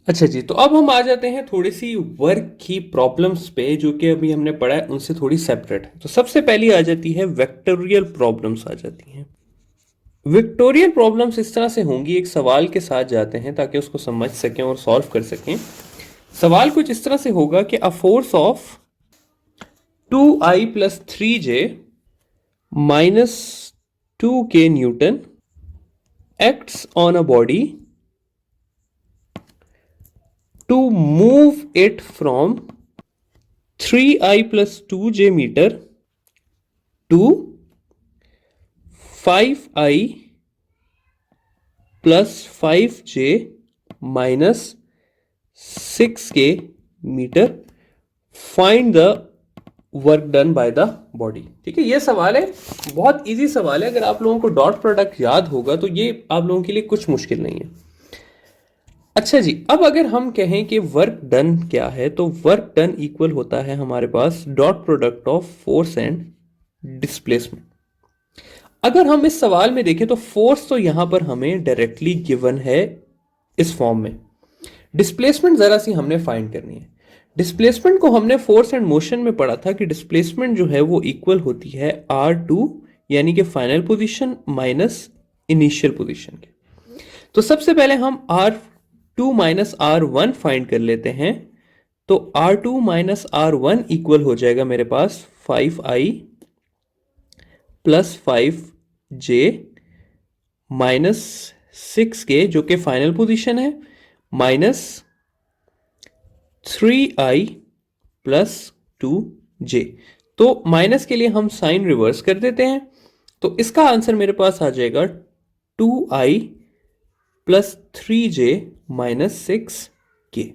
अच्छा जी, तो अब हम आ जाते हैं थोड़ी सी वर्क की प्रॉब्लम्स पे जो कि अभी हमने पढ़ा है उनसे थोड़ी सेपरेट है। तो सबसे पहली आ जाती है वेक्टोरियल प्रॉब्लम्स आ जाती हैं। विक्टोरियल प्रॉब्लम्स इस तरह से होंगी, एक सवाल के साथ जाते हैं ताकि उसको समझ सकें और सॉल्व कर सकें। सवाल कुछ इस तरह से होगा कि a force of 2i plus 3j minus 2k Newton acts on a body to move it from 3i plus 2j meter to 5i plus 5j minus 6k metre, find the work done by the body. ठीक है, ये सवाल है, बहुत easy सवाल है। अगर आप लोगों को डॉट प्रोडक्ट याद होगा तो ये आप लोगों के लिए कुछ मुश्किल नहीं है। अच्छा जी, अब अगर हम कहें कि वर्क डन क्या है, तो वर्क डन इक्वल होता है हमारे पास dot product of force and displacement. अगर हम इस सवाल में देखें तो फोर्स तो यहां पर हमें डायरेक्टली गिवन है इस फॉर्म में। डिस्प्लेसमेंट जरा सी हमने फाइंड करनी है। डिस्प्लेसमेंट को हमने फोर्स एंड मोशन में पढ़ा था कि डिस्प्लेसमेंट जो है वो इक्वल होती है R2 यानी कि final position minus initial position के। तो सबसे पहले हम R2 माइनस R1 फाइंड कर लेते हैं। तो R2 माइनस R1 इक्वल हो जाएगा मेरे पास 5i plus 5j minus 6k जो कि फाइनल पोजीशन है, माइनस 3i प्लस 2j। तो माइनस के लिए हम साइन रिवर्स कर देते हैं, तो इसका आंसर मेरे पास आ जाएगा 2i plus 3j minus 6k।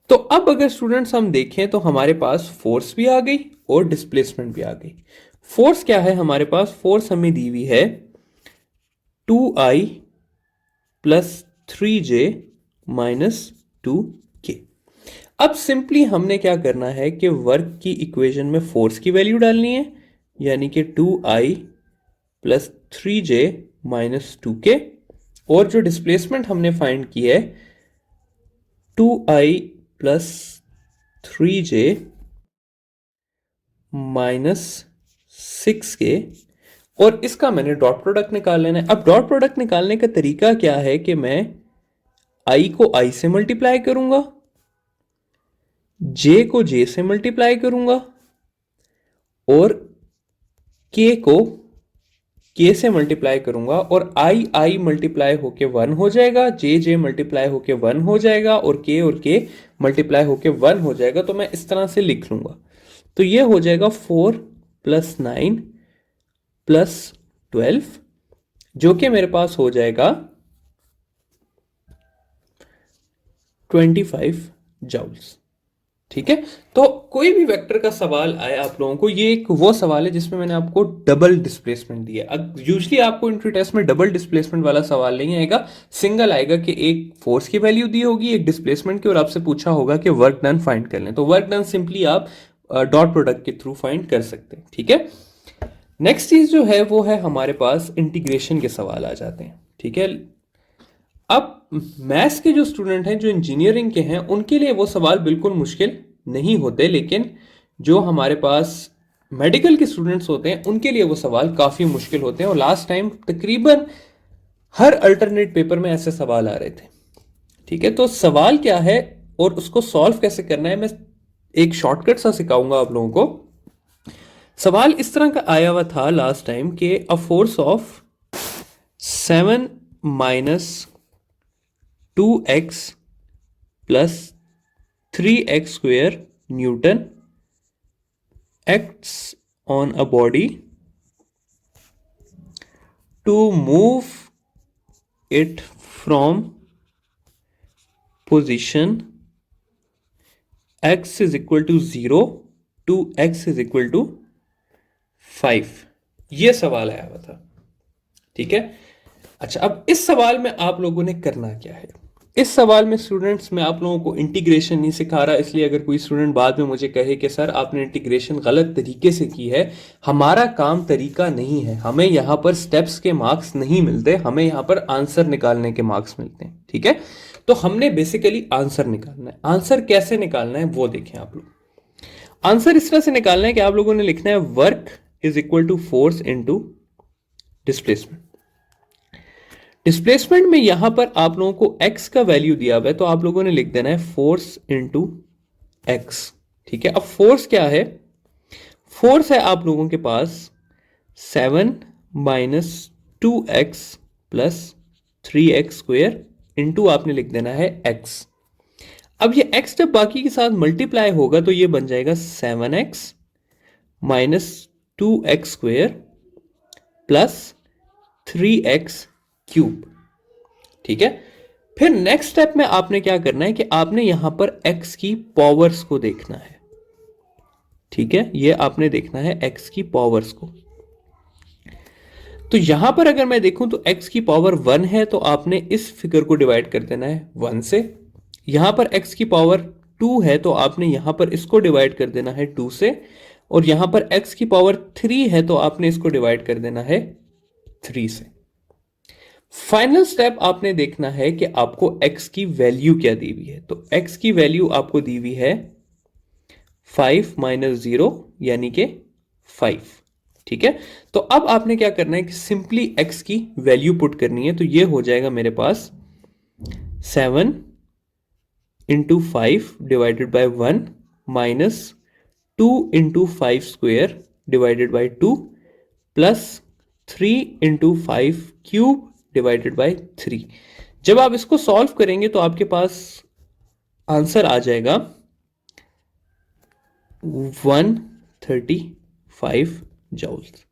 तो अब अगर स्टूडेंट्स हम देखें तो हमारे पास फोर्स भी आ गई और डिस्प्लेसमेंट भी आ गई। फोर्स क्या है हमारे पास? फोर्स हमें दी हुई है 2i plus 3j minus 2k। अब सिंपली हमने क्या करना है कि वर्क की इक्वेशन में फोर्स की वैल्यू डालनी है, यानी कि 2i plus 3j minus 2k, और जो डिस्प्लेसमेंट हमने फाइंड की है 2i plus 3j minus 6k, और इसका मैंने डॉट प्रोडक्ट निकाल लेना है। अब डॉट प्रोडक्ट निकालने का तरीका क्या है कि मैं i को i से मल्टीप्लाई करूंगा, j को j से मल्टीप्लाई करूंगा और k को k से मल्टीप्लाई करूंगा, और i मल्टीप्लाई होके 1 हो जाएगा, j मल्टीप्लाई होके 1 हो जाएगा और k मल्टीप्लाई होके 1 हो जाएगा। तो मैं इस तरह से लिख लूंगा, तो ये हो जाएगा 4 प्लस 9 प्लस 12 जो कि मेरे पास हो जाएगा 25 जूल्स। ठीक है, तो कोई भी वेक्टर का सवाल आए आप लोगों को, ये एक वो सवाल है जिसमें मैंने आपको डबल डिस्प्लेसमेंट दिया। अब यूजुअली आपको इंट्री टेस्ट में डबल डिस्प्लेसमेंट वाला सवाल नहीं आएगा, सिंगल आएगा कि एक फोर्स की वैल्यू दी होगी, एक डिस्प्लेसमेंट की, और आपसे पूछा होगा कि वर्क डन फाइंड कर लें। तो वर्क डन सिंपली आप डॉट प्रोडक्ट के थ्रू फाइंड कर सकते हैं। ठीक है, नेक्स्ट चीज जो है वो है हमारे पास इंटीग्रेशन के सवाल आ जाते हैं। ठीक है, अब मैथ्स के जो स्टूडेंट हैं, जो इंजीनियरिंग के हैं, उनके लिए वो सवाल बिल्कुल मुश्किल नहीं होते, लेकिन जो हमारे पास मेडिकल के स्टूडेंट्स होते हैं उनके लिए वो सवाल काफ़ी मुश्किल होते हैं। और लास्ट टाइम तकरीबन हर अल्टरनेट पेपर में ऐसे सवाल आ रहे थे। ठीक है, तो सवाल क्या है और उसको सॉल्व कैसे करना है, मैं एक शॉर्टकट सा सिखाऊंगा आप लोगों को। सवाल इस तरह का आया हुआ था लास्ट टाइम कि a force of 7 minus 2x plus 3x square Newton acts on a body to move it from position x is equal to 0 to x is equal to 5। ये सवाल आया हुआ था। ठीक है, अच्छा, अब इस सवाल में आप लोगों ने करना क्या है? इस सवाल में स्टूडेंट्स मैं आप लोगों को इंटीग्रेशन नहीं सिखा रहा, इसलिए अगर कोई स्टूडेंट बाद में मुझे कहे कि सर आपने इंटीग्रेशन गलत तरीके से की है, हमारा काम तरीका नहीं है, हमें यहाँ पर स्टेप्स के मार्क्स नहीं मिलते, हमें यहाँ पर आंसर निकालने के मार्क्स मिलते हैं। ठीक है, तो हमने बेसिकली आंसर निकालना है। आंसर कैसे निकालना है वो देखें आप लोग। आंसर इस तरह से निकालना है कि आप लोगों ने लिखना है work is equal to force into displacement. Displacement में यहां पर आप लोगों को x का वैल्यू दिया हुआ है, तो आप लोगों ने लिख देना है फोर्स इंटू एक्स। ठीक है, अब फोर्स क्या है? फोर्स है आप लोगों के पास 7 minus 2x plus 3x square into आपने लिख देना है x। अब ये x जब बाकी के साथ मल्टीप्लाई होगा तो ये बन जाएगा 7x minus 2x square plus 3x cube. ठीक है, फिर नेक्स्ट स्टेप में आपने क्या करना है कि आपने यहां पर x की पावर्स को देखना है। ठीक है, ये आपने देखना है x की पावर्स को। तो यहां पर अगर मैं देखूं तो x की पावर 1 है, तो आपने इस फिगर को डिवाइड कर देना है 1 से। यहां पर x की पावर 2 है, तो आपने यहां पर इसको डिवाइड कर देना है 2 से। और यहां पर x की पावर 3 है, तो आपने इसको डिवाइड कर देना है 3 से। फाइनल स्टेप आपने देखना है कि आपको x की वैल्यू क्या दी हुई है। तो x की वैल्यू आपको दी हुई है 5 माइनस 0 यानी कि 5। ठीक है, तो अब आपने क्या करना है कि सिंपली x की वैल्यू पुट करनी है। तो ये हो जाएगा मेरे पास 7 into 5 divided by 1 minus 2 into 5 square divided by 2 plus 3 into 5 cube divided by 3। जब आप इसको सॉल्व करेंगे तो आपके पास आंसर आ जाएगा 135 जूल्स।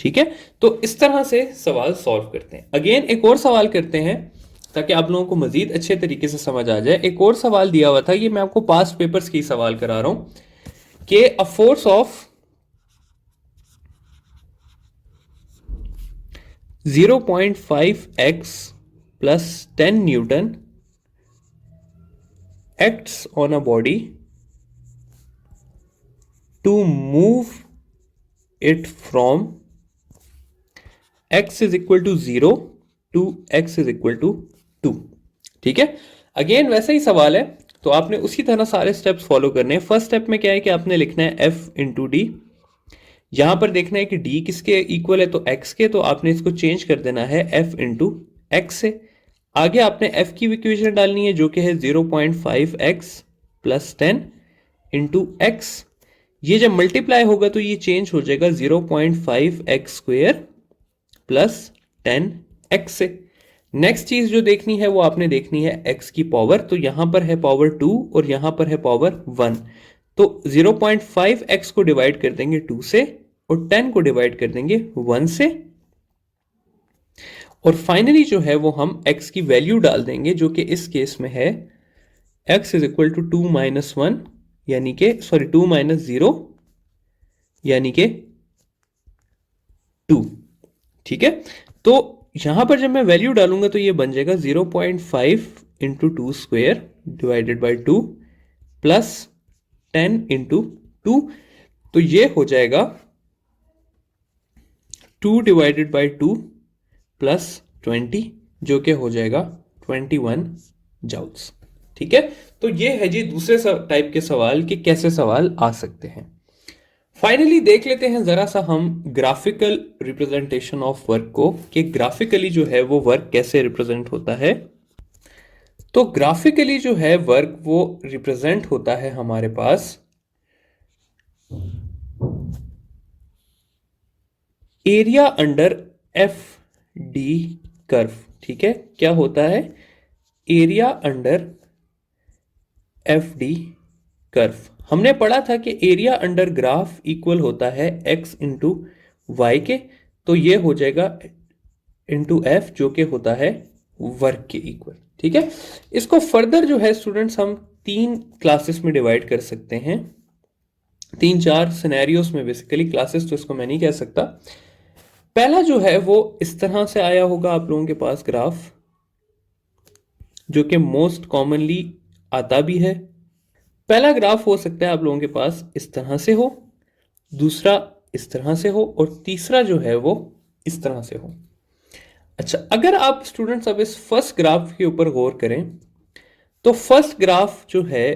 ठीक है, तो इस तरह से सवाल सॉल्व करते हैं। अगेन एक और सवाल करते हैं ताकि आप लोगों को मजीद अच्छे तरीके से समझ आ जाए। एक और सवाल दिया हुआ था, ये मैं आपको पास्ट पेपर्स की सवाल करा रहा हूं कि a force of 0.5x plus 10 Newton acts on a body to move it from x is equal to 0 to x is equal to 2। ठीक है, अगेन वैसा ही सवाल है, तो आपने उसी तरह सारे स्टेप्स फॉलो करने हैं। फर्स्ट स्टेप में क्या है कि आपने लिखना है f इंटू डी। यहां पर देखना है कि d किसके इक्वल है, तो x के, तो आपने इसको चेंज कर देना है f इंटू एक्स से। आगे आपने f की इक्वेशन डालनी है जो कि है 0.5x प्लस 10 इंटू एक्स। ये जब मल्टीप्लाई होगा तो ये चेंज हो जाएगा 0.5x स्क्वेयर प्लस 10x से। नेक्स्ट चीज जो देखनी है वो आपने देखनी है x की पावर। तो यहां पर है पावर 2 और यहां पर है पावर 1। तो 0.5x को डिवाइड कर देंगे 2 से और 10 को डिवाइड कर देंगे 1 से। और फाइनली जो है वो हम x की वैल्यू डाल देंगे जो कि इस केस में है x is equal to 2 minus 1 यानी कि 2 माइनस 0 यानी कि 2। ठीक है, तो यहां पर जब मैं वैल्यू डालूंगा तो ये बन जाएगा 0.5 into 2 square divided by 2 plus 10 into 2। तो ये हो जाएगा 2 डिवाइडेड बाई 2 प्लस 20 जो कि हो जाएगा 21 जूल्स। ठीक है, तो ये है जी दूसरे टाइप के सवाल कि कैसे सवाल आ सकते हैं। फाइनली देख लेते हैं जरा सा हम ग्राफिकल रिप्रेजेंटेशन ऑफ वर्क को कि ग्राफिकली जो है वो वर्क कैसे रिप्रेजेंट होता है। तो ग्राफिकली जो है वर्क वो रिप्रेजेंट होता है हमारे पास area under f d curve. ठीक है, क्या होता है? Area under f d curve. हमने पढ़ा था कि एरिया अंडर ग्राफ इक्वल होता है x इंटू वाई के, तो ये हो जाएगा इंटू एफ जो कि होता है वर्क के इक्वल। ठीक है, इसको फर्दर जो है स्टूडेंट्स हम 3 क्लासेस में डिवाइड कर सकते हैं, 3-4 सिनेरियोस में। बेसिकली क्लासेस तो इसको मैं नहीं कह सकता। पहला जो है वो इस तरह से आया होगा आप लोगों के पास ग्राफ, जो कि मोस्ट कॉमनली आता भी है। पहला ग्राफ हो सकता है आप लोगों के पास इस तरह से हो, दूसरा इस तरह से हो और तीसरा जो है वो इस तरह से हो। अच्छा, अगर आप स्टूडेंट्स अब इस फर्स्ट ग्राफ के ऊपर गौर करें तो फर्स्ट ग्राफ जो है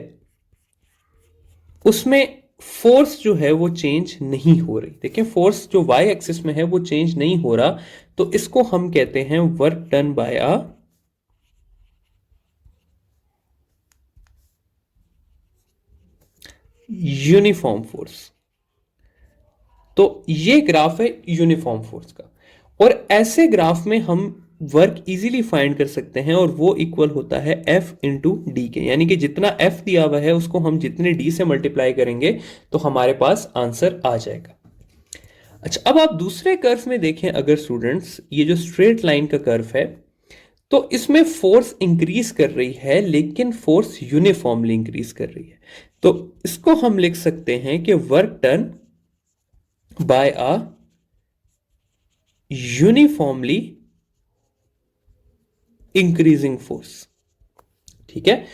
उसमें फोर्स जो है वो चेंज नहीं हो रही। देखिए फोर्स जो वाई एक्सिस में है वो चेंज नहीं हो रहा, तो इसको हम कहते हैं work done bye a uniform force. तो ये ग्राफ है यूनिफॉर्म फोर्स का, और ऐसे ग्राफ में हम वर्क इजीली फाइंड कर सकते हैं, और वो इक्वल होता है F इंटू डी के, यानी कि जितना F दिया हुआ है उसको हम जितने D से मल्टीप्लाई करेंगे तो हमारे पास आंसर आ जाएगा। अच्छा, अब आप दूसरे कर्व में देखें अगर स्टूडेंट्स, ये जो स्ट्रेट लाइन का कर्व है तो इसमें फोर्स इंक्रीज कर रही है, लेकिन फोर्स यूनिफॉर्मली इंक्रीज कर रही है। तो इसको हम लिख सकते हैं कि वर्क डन बाय अ यूनिफॉर्मली इंक्रीजिंग फोर्स। ठीक है,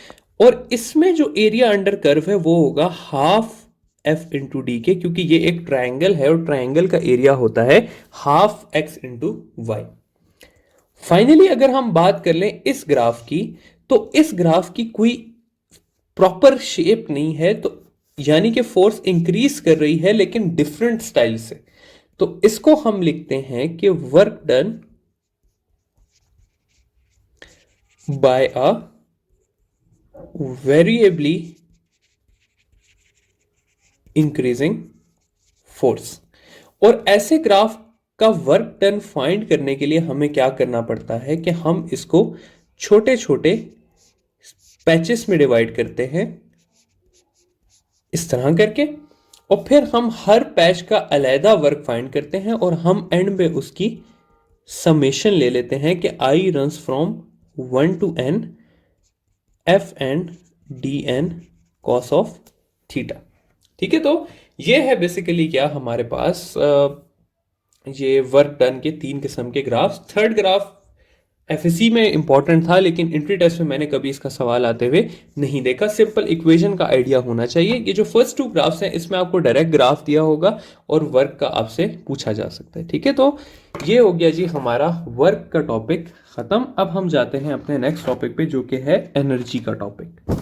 और इसमें जो एरिया अंडर कर्व है वो होगा हाफ एफ इंटू डी के, क्योंकि ये एक ट्राइंगल है और ट्राइंगल का एरिया होता है half x into y. Finally अगर हम बात कर लें इस ग्राफ की, तो इस ग्राफ की कोई प्रॉपर शेप नहीं है, तो यानी कि फोर्स इंक्रीज कर रही है लेकिन डिफरेंट स्टाइल से। तो इसको हम लिखते हैं कि वर्क डन बाय अ वेरिएबली इंक्रीजिंग फोर्स। और ऐसे ग्राफ का वर्क डन फाइंड करने के लिए हमें क्या करना पड़ता है कि हम इसको छोटे छोटे पैचेस में डिवाइड करते हैं इस तरह करके, और फिर हम हर पैच का अलहदा वर्क फाइंड करते हैं, और हम एंड में उसकी समेशन ले लेते हैं कि i runs from 1 to n f and d n cos of theta. ठीक है, तो ये है बेसिकली क्या हमारे पास ये वर्क डन के 3 किस्म के ग्राफ्स। थर्ड ग्राफ एफएससी में इंपॉर्टेंट था, लेकिन एंट्री टेस्ट में मैंने कभी इसका सवाल आते हुए नहीं देखा। सिंपल इक्वेशन का आइडिया होना चाहिए। ये जो फर्स्ट 2 ग्राफ्स हैं इसमें आपको डायरेक्ट ग्राफ दिया होगा और वर्क का आपसे पूछा जा सकता है। ठीक है, तो ये हो गया जी हमारा वर्क का टॉपिक खत्म। अब हम जाते हैं अपने नेक्स्ट टॉपिक पे, जो कि है एनर्जी का टॉपिक।